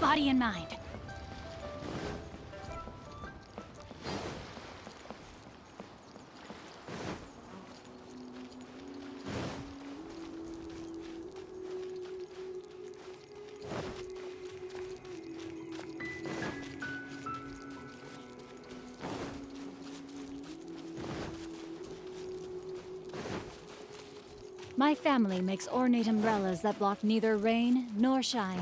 Body and mind. My family makes ornate umbrellas that block neither rain nor shine.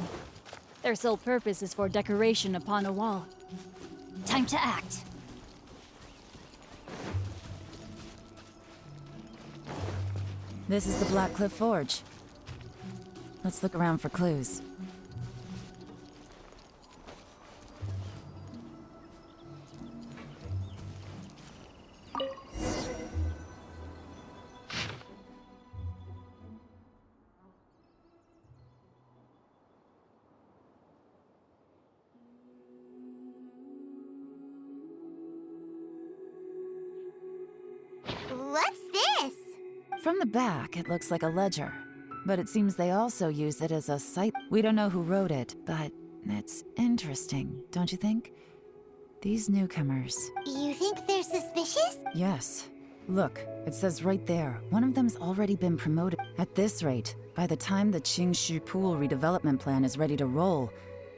Their sole purpose is for decoration upon a wall. Time to act. This is the Blackcliff Forge. Let's look around for clues. What's this? From the back, it looks like a ledger. But it seems they also use it as a site. We don't know who wrote it, but it's interesting, don't you think? These newcomers. You think they're suspicious? Yes. Look, it says right there, one of them's already been promoted. At this rate, by the time the Qingshu Pool redevelopment plan is ready to roll,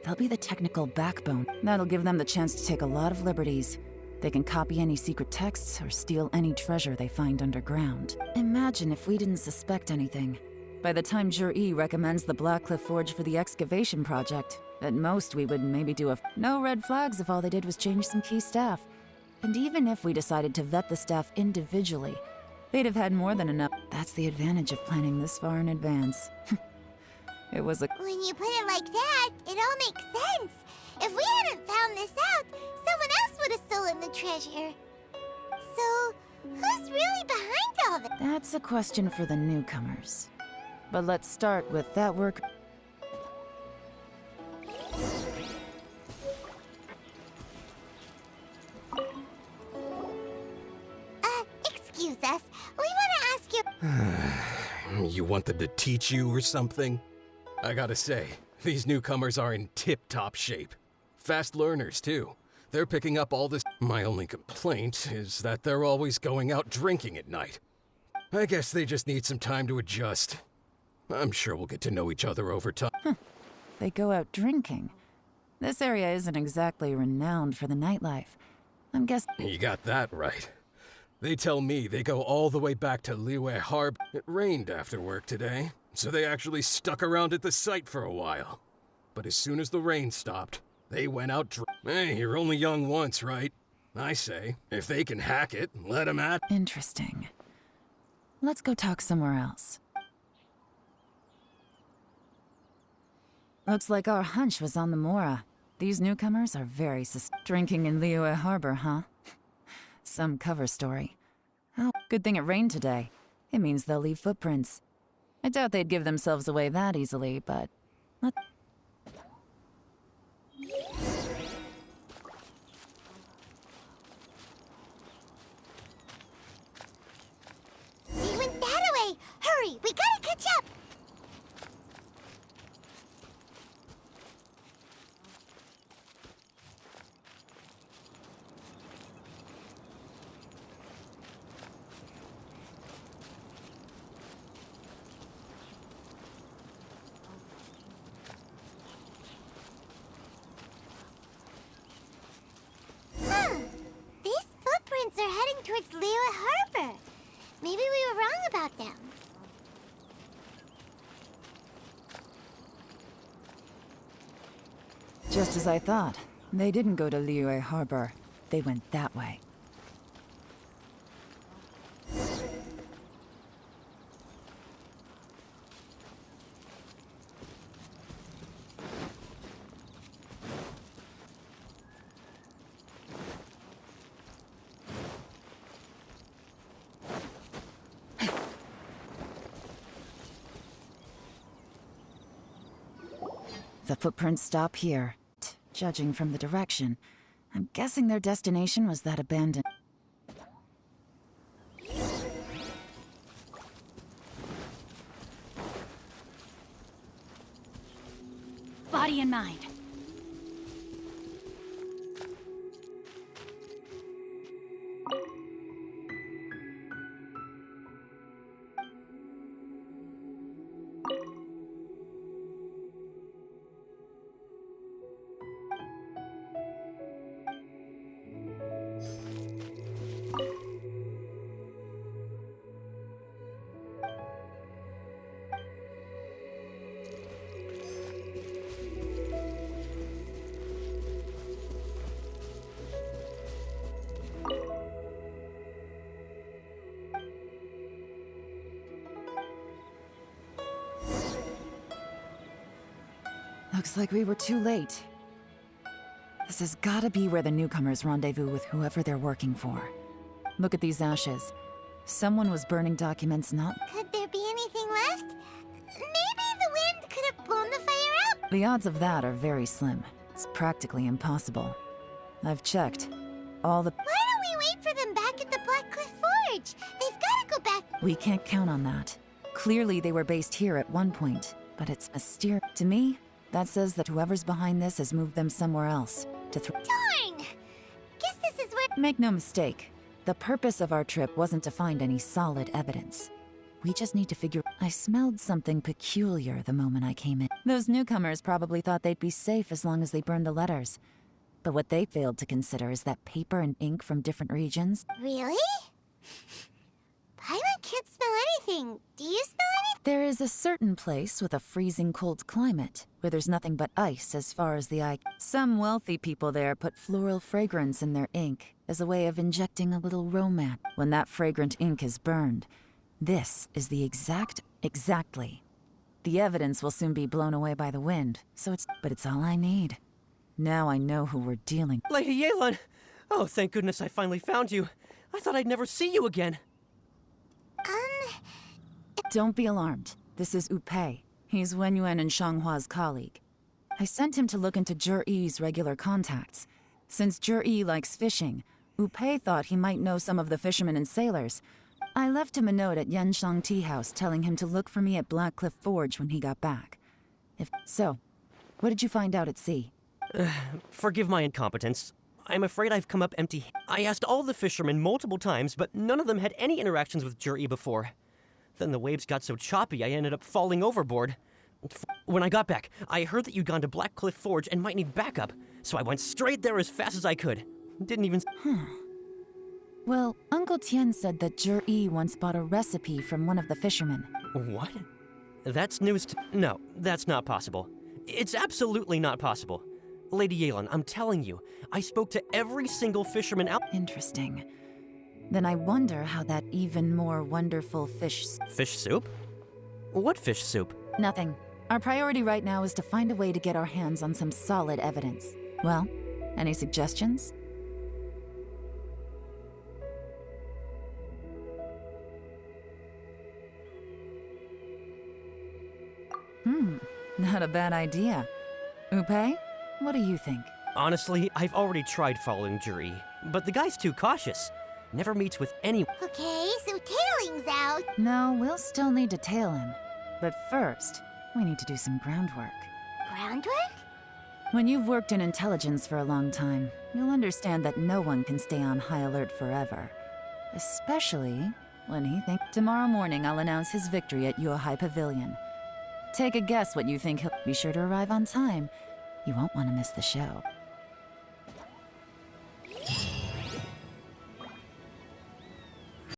they'll be the technical backbone. That'll give them the chance to take a lot of liberties. They can copy any secret texts or steal any treasure they find underground. Imagine if we didn't suspect anything. By the time Jur-E recommends the Blackcliff Forge for the excavation project, at most we would maybe do no red flags if all they did was change some key staff. And even if we decided to vet the staff individually, they'd have had more than enough. That's the advantage of planning this far in advance. It was a... When you put it like that, it all makes sense. If we hadn't found this out, someone else would have stolen the treasure. So, who's really behind all this? That's a question for the newcomers. But let's start with that work. Excuse us. We want to ask you... You want them to teach you or something? I gotta say, these newcomers are in tip-top shape. Fast learners, too. They're picking up all this. My only complaint is that they're always going out drinking at night. I guess they just need some time to adjust. I'm sure we'll get to know each other over time. They go out drinking. This area isn't exactly renowned for the nightlife. I'm guessing... You got that right. They tell me they go all the way back to Liyue Harbor. It rained after work today, so they actually stuck around at the site for a while. But as soon as the rain stopped, they went out Hey, you're only young once, right? I say, if they can hack it, let them at... Interesting. Let's go talk somewhere else. Looks like our hunch was on the Mora. These newcomers are very drinking in Liyue Harbor, huh? Some cover story. Oh, good thing it rained today. It means they'll leave footprints. I doubt they'd give themselves away that easily, but... They went that way! Hurry, we gotta catch up! These footprints are heading towards Liyue Harbor. Maybe we were wrong about them. Just as I thought. They didn't go to Liyue Harbor. They went that way. The footprints stop here. Judging from the direction, I'm guessing their destination was that abandoned... Body in mind. Looks like we were too late. This has gotta be where the newcomers rendezvous with whoever they're working for. Look at these ashes. Someone was burning documents not... Could there be anything left? Maybe the wind could have blown the fire up? The odds of that are very slim. It's practically impossible. I've checked. All the... Why don't we wait for them back at the Black Cliff Forge? They've gotta go back. We can't count on that. Clearly they were based here at one point, but it's mysterious. To me, that says that whoever's behind this has moved them somewhere else. Darn! Guess this is where... Make no mistake. The purpose of our trip wasn't to find any solid evidence. We just need to figure... I smelled something peculiar the moment I came in. Those newcomers probably thought they'd be safe as long as they burned the letters. But what they failed to consider is that paper and ink from different regions... Really? Paimon can't smell anything. Do you smell anything? There is a certain place with a freezing cold climate, where there's nothing but ice as far as the eye... Some wealthy people there put floral fragrance in their ink as a way of injecting a little romance. When that fragrant ink is burned, this is the exactly. The evidence will soon be blown away by the wind, but it's all I need. Now I know who we're dealing... Lady Yelan! Oh, thank goodness I finally found you. I thought I'd never see you again. Don't be alarmed. This is Upei. He's Wenyuan and Shanghua's colleague. I sent him to look into Jur-Yi's regular contacts. Since Jur-Yi likes fishing, Upei thought he might know some of the fishermen and sailors. I left him a note at Yanshang Tea House telling him to look for me at Black Cliff Forge when he got back. So, what did you find out at sea? Forgive my incompetence. I'm afraid I've come up empty. I asked all the fishermen multiple times, but none of them had any interactions with Jur-Yi before. Then the waves got so choppy I ended up falling overboard. When I got back, I heard that you'd gone to Black Cliff Forge and might need backup, so I went straight there as fast as I could. Didn't even... Well, Uncle Tian said that Jur-Yi once bought a recipe from one of the fishermen. What? That's news to... No, that's not possible. It's absolutely not possible. Lady Yelan, I'm telling you, I spoke to every single fisherman out... Interesting. Then I wonder how that even more wonderful fish... Fish soup? What fish soup? Nothing. Our priority right now is to find a way to get our hands on some solid evidence. Well, any suggestions? Not a bad idea. Upei, what do you think? Honestly, I've already tried following Jur-Yi, but the guy's too cautious. Never meets with anyone. Okay, so tailing's out. No, we'll still need to tail him. But first, we need to do some groundwork. Groundwork? When you've worked in intelligence for a long time, you'll understand that no one can stay on high alert forever. Especially when he thinks... Tomorrow morning, I'll announce his victory at Yuehai Pavilion. Take a guess what you think he'll... Be sure to arrive on time. You won't want to miss the show.